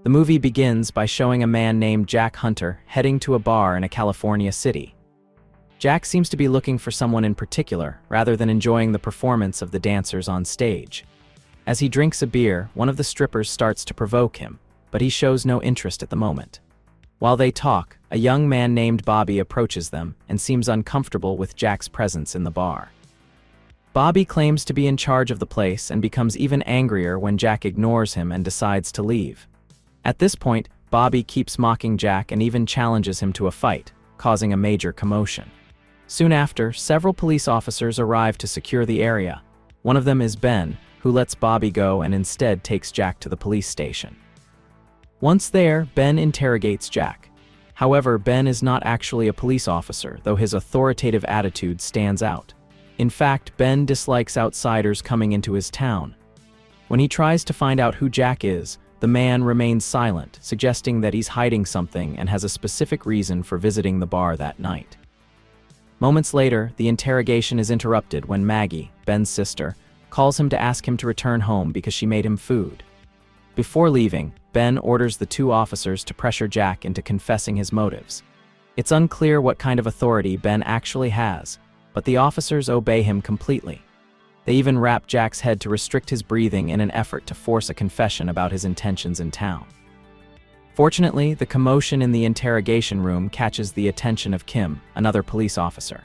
The movie begins by showing a man named Jack Hunter heading to a bar in a California city. Jack seems to be looking for someone in particular, rather than enjoying the performance of the dancers on stage. As he drinks a beer, one of the strippers starts to provoke him, but he shows no interest at the moment. While they talk, a young man named Bobby approaches them and seems uncomfortable with Jack's presence in the bar. Bobby claims to be in charge of the place and becomes even angrier when Jack ignores him and decides to leave. At this point, Bobby keeps mocking Jack and even challenges him to a fight, causing a major commotion. Soon after, several police officers arrive to secure the area. One of them is Ben, who lets Bobby go and instead takes Jack to the police station. Once there, Ben interrogates Jack. However, Ben is not actually a police officer, though his authoritative attitude stands out. In fact, Ben dislikes outsiders coming into his town. When he tries to find out who Jack is, the man remains silent, suggesting that he's hiding something and has a specific reason for visiting the bar that night. Moments later, the interrogation is interrupted when Maggie, Ben's sister, calls him to ask him to return home because she made him food. Before leaving, Ben orders the two officers to pressure Jack into confessing his motives. It's unclear what kind of authority Ben actually has, but the officers obey him completely. They even wrap Jack's head to restrict his breathing in an effort to force a confession about his intentions in town. Fortunately, the commotion in the interrogation room catches the attention of Kim, another police officer.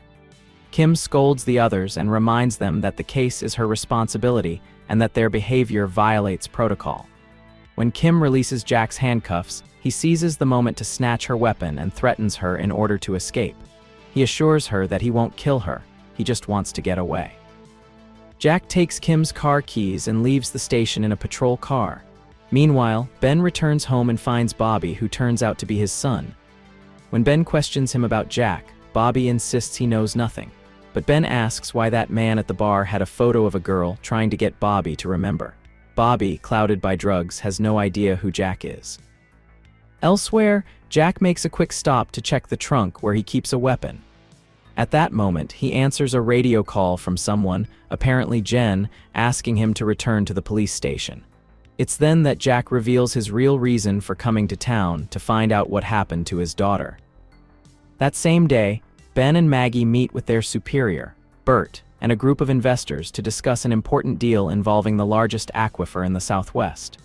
Kim scolds the others and reminds them that the case is her responsibility and that their behavior violates protocol. When Kim releases Jack's handcuffs, he seizes the moment to snatch her weapon and threatens her in order to escape. He assures her that he won't kill her, he just wants to get away. Jack takes Kim's car keys and leaves the station in a patrol car. Meanwhile, Ben returns home and finds Bobby, who turns out to be his son. When Ben questions him about Jack, Bobby insists he knows nothing. But Ben asks why that man at the bar had a photo of a girl trying to get Bobby to remember. Bobby, clouded by drugs, has no idea who Jack is. Elsewhere, Jack makes a quick stop to check the trunk where he keeps a weapon. At that moment, he answers a radio call from someone, apparently Jen, asking him to return to the police station. It's then that Jack reveals his real reason for coming to town to find out what happened to his daughter. That same day, Ben and Maggie meet with their superior, Bert, and a group of investors to discuss an important deal involving the largest aquifer in the Southwest.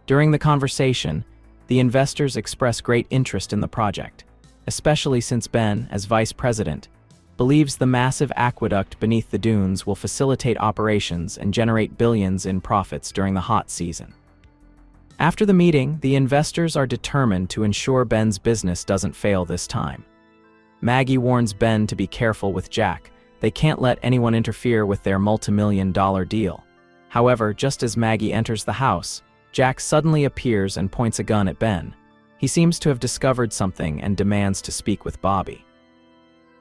During the conversation, the investors express great interest in the project, especially since Ben, as vice president, believes the massive aqueduct beneath the dunes will facilitate operations and generate billions in profits during the hot season. After the meeting, the investors are determined to ensure Ben's business doesn't fail this time. Maggie warns Ben to be careful with Jack. They can't let anyone interfere with their multi-million-dollar deal. However, just as Maggie enters the house, Jack suddenly appears and points a gun at Ben. He seems to have discovered something and demands to speak with Bobby.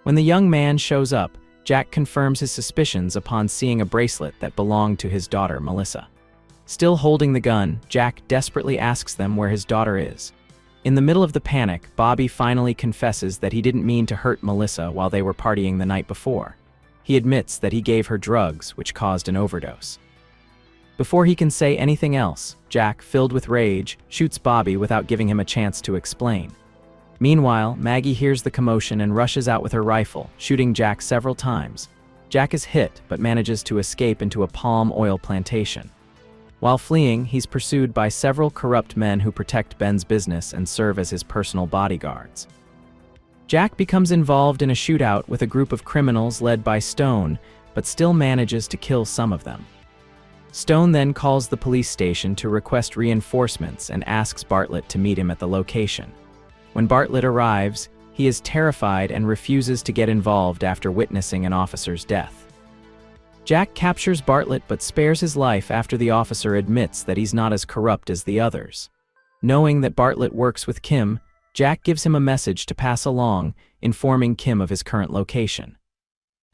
When the young man shows up, Jack confirms his suspicions upon seeing a bracelet that belonged to his daughter, Melissa. Still holding the gun, Jack desperately asks them where his daughter is. In the middle of the panic, Bobby finally confesses that he didn't mean to hurt Melissa while they were partying the night before. He admits that he gave her drugs, which caused an overdose. Before he can say anything else, Jack, filled with rage, shoots Bobby without giving him a chance to explain. Meanwhile, Maggie hears the commotion and rushes out with her rifle, shooting Jack several times. Jack is hit, but manages to escape into a palm oil plantation. While fleeing, he's pursued by several corrupt men who protect Ben's business and serve as his personal bodyguards. Jack becomes involved in a shootout with a group of criminals led by Stone, but still manages to kill some of them. Stone then calls the police station to request reinforcements and asks Bartlett to meet him at the location. When Bartlett arrives, he is terrified and refuses to get involved after witnessing an officer's death. Jack captures Bartlett but spares his life after the officer admits that he's not as corrupt as the others. Knowing that Bartlett works with Kim, Jack gives him a message to pass along, informing Kim of his current location.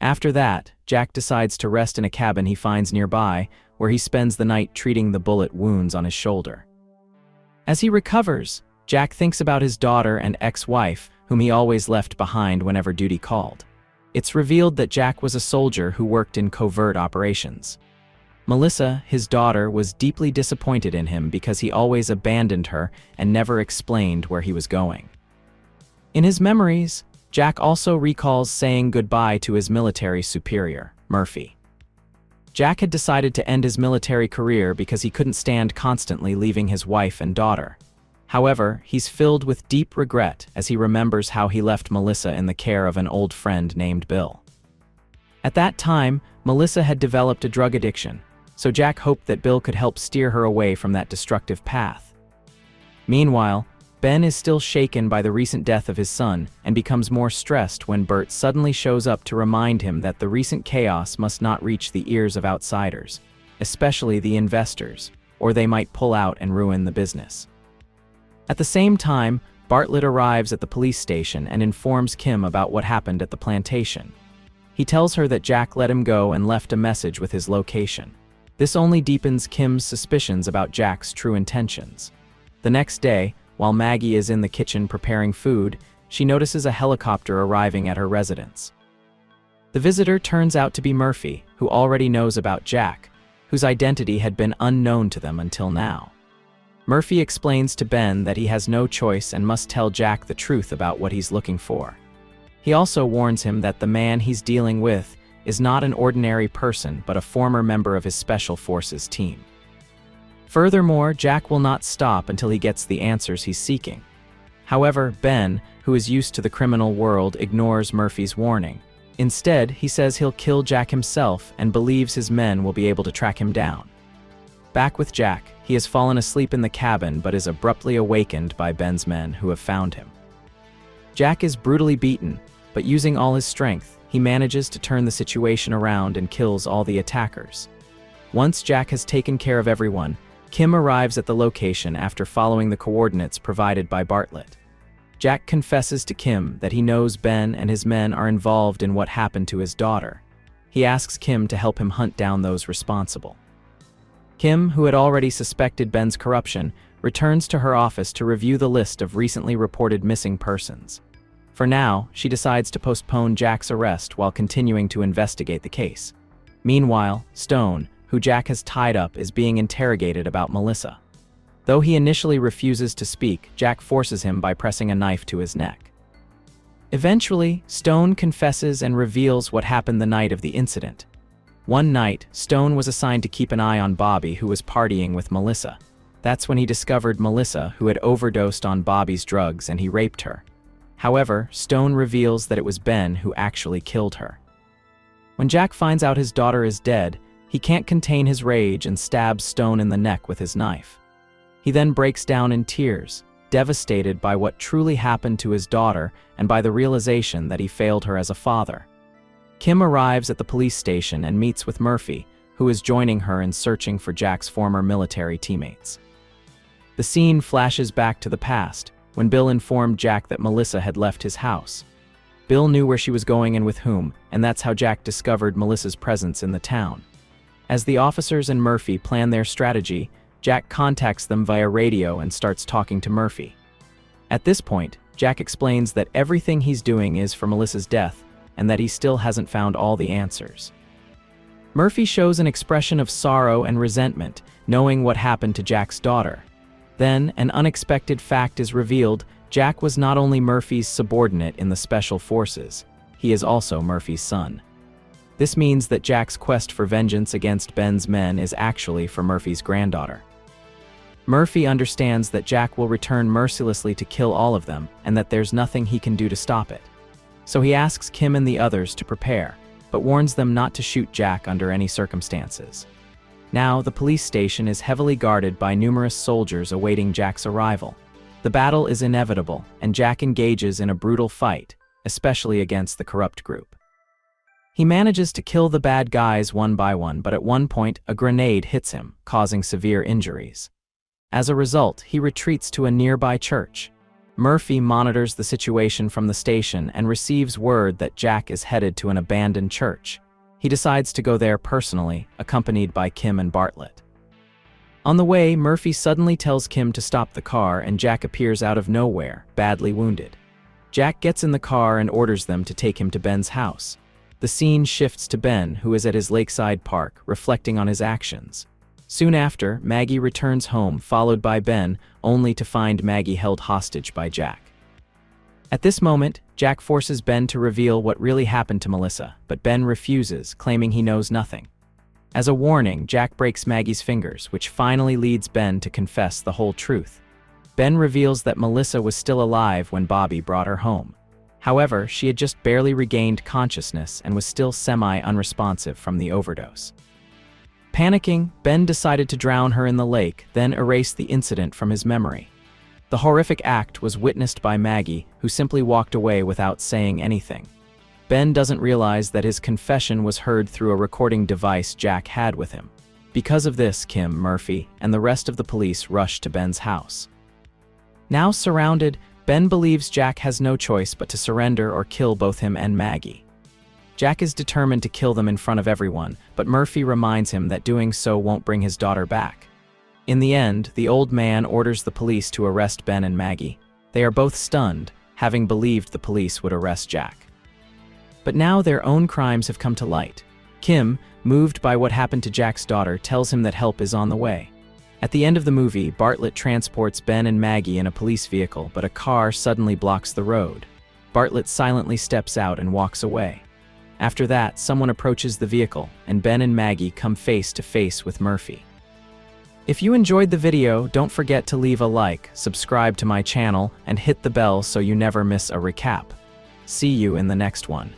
After that, Jack decides to rest in a cabin he finds nearby, where he spends the night treating the bullet wounds on his shoulder. As he recovers, Jack thinks about his daughter and ex-wife, whom he always left behind whenever duty called. It's revealed that Jack was a soldier who worked in covert operations. Melissa, his daughter, was deeply disappointed in him because he always abandoned her and never explained where he was going. In his memories, Jack also recalls saying goodbye to his military superior, Murphy. Jack had decided to end his military career because he couldn't stand constantly leaving his wife and daughter. However, he's filled with deep regret as he remembers how he left Melissa in the care of an old friend named Bill. At that time, Melissa had developed a drug addiction, so Jack hoped that Bill could help steer her away from that destructive path. Meanwhile, Ben is still shaken by the recent death of his son and becomes more stressed when Bert suddenly shows up to remind him that the recent chaos must not reach the ears of outsiders, especially the investors, or they might pull out and ruin the business. At the same time, Bartlett arrives at the police station and informs Kim about what happened at the plantation. He tells her that Jack let him go and left a message with his location. This only deepens Kim's suspicions about Jack's true intentions. The next day, while Maggie is in the kitchen preparing food, she notices a helicopter arriving at her residence. The visitor turns out to be Murphy, who already knows about Jack, whose identity had been unknown to them until now. Murphy explains to Ben that he has no choice and must tell Jack the truth about what he's looking for. He also warns him that the man he's dealing with is not an ordinary person but a former member of his Special Forces team. Furthermore, Jack will not stop until he gets the answers he's seeking. However, Ben, who is used to the criminal world, ignores Murphy's warning. Instead, he says he'll kill Jack himself and believes his men will be able to track him down. Back with Jack, he has fallen asleep in the cabin but is abruptly awakened by Ben's men who have found him. Jack is brutally beaten, but using all his strength, he manages to turn the situation around and kills all the attackers. Once Jack has taken care of everyone, Kim arrives at the location after following the coordinates provided by Bartlett. Jack confesses to Kim that he knows Ben and his men are involved in what happened to his daughter. He asks Kim to help him hunt down those responsible. Kim, who had already suspected Ben's corruption, returns to her office to review the list of recently reported missing persons. For now, she decides to postpone Jack's arrest while continuing to investigate the case. Meanwhile, Stone, who Jack has tied up, is being interrogated about Melissa. Though he initially refuses to speak, Jack forces him by pressing a knife to his neck. Eventually, Stone confesses and reveals what happened the night of the incident. One night, Stone was assigned to keep an eye on Bobby, who was partying with Melissa. That's when he discovered Melissa, who had overdosed on Bobby's drugs, and he raped her. However, Stone reveals that it was Ben who actually killed her. When Jack finds out his daughter is dead, he can't contain his rage and stabs Stone in the neck with his knife. He then breaks down in tears, devastated by what truly happened to his daughter and by the realization that he failed her as a father. Kim arrives at the police station and meets with Murphy, who is joining her in searching for Jack's former military teammates. The scene flashes back to the past, when Bill informed Jack that Melissa had left his house. Bill knew where she was going and with whom, and that's how Jack discovered Melissa's presence in the town. As the officers and Murphy plan their strategy, Jack contacts them via radio and starts talking to Murphy. At this point, Jack explains that everything he's doing is for Melissa's death, and that he still hasn't found all the answers. Murphy shows an expression of sorrow and resentment, knowing what happened to Jack's daughter. Then, an unexpected fact is revealed: Jack was not only Murphy's subordinate in the Special Forces, he is also Murphy's son. This means that Jack's quest for vengeance against Ben's men is actually for Murphy's granddaughter. Murphy understands that Jack will return mercilessly to kill all of them, and that there's nothing he can do to stop it. So he asks Kim and the others to prepare, but warns them not to shoot Jack under any circumstances. Now, the police station is heavily guarded by numerous soldiers awaiting Jack's arrival. The battle is inevitable, and Jack engages in a brutal fight, especially against the corrupt group. He manages to kill the bad guys one by one, but at one point, a grenade hits him, causing severe injuries. As a result, he retreats to a nearby church. Murphy monitors the situation from the station and receives word that Jack is headed to an abandoned church. He decides to go there personally, accompanied by Kim and Bartlett. On the way, Murphy suddenly tells Kim to stop the car, and Jack appears out of nowhere, badly wounded. Jack gets in the car and orders them to take him to Ben's house. The scene shifts to Ben, who is at his lakeside park, reflecting on his actions. Soon after, Maggie returns home, followed by Ben, only to find Maggie held hostage by Jack. At this moment, Jack forces Ben to reveal what really happened to Melissa, but Ben refuses, claiming he knows nothing. As a warning, Jack breaks Maggie's fingers, which finally leads Ben to confess the whole truth. Ben reveals that Melissa was still alive when Bobby brought her home. However, she had just barely regained consciousness and was still semi-unresponsive from the overdose. Panicking, Ben decided to drown her in the lake, then erase the incident from his memory. The horrific act was witnessed by Maggie, who simply walked away without saying anything. Ben doesn't realize that his confession was heard through a recording device Jack had with him. Because of this, Kim, Murphy, and the rest of the police rush to Ben's house. Now surrounded, Ben believes Jack has no choice but to surrender or kill both him and Maggie. Jack is determined to kill them in front of everyone, but Murphy reminds him that doing so won't bring his daughter back. In the end, the old man orders the police to arrest Ben and Maggie. They are both stunned, having believed the police would arrest Jack. But now their own crimes have come to light. Kim, moved by what happened to Jack's daughter, tells him that help is on the way. At the end of the movie, Bartlett transports Ben and Maggie in a police vehicle, but a car suddenly blocks the road. Bartlett silently steps out and walks away. After that, someone approaches the vehicle, and Ben and Maggie come face to face with Murphy. If you enjoyed the video, don't forget to leave a like, subscribe to my channel, and hit the bell so you never miss a recap. See you in the next one.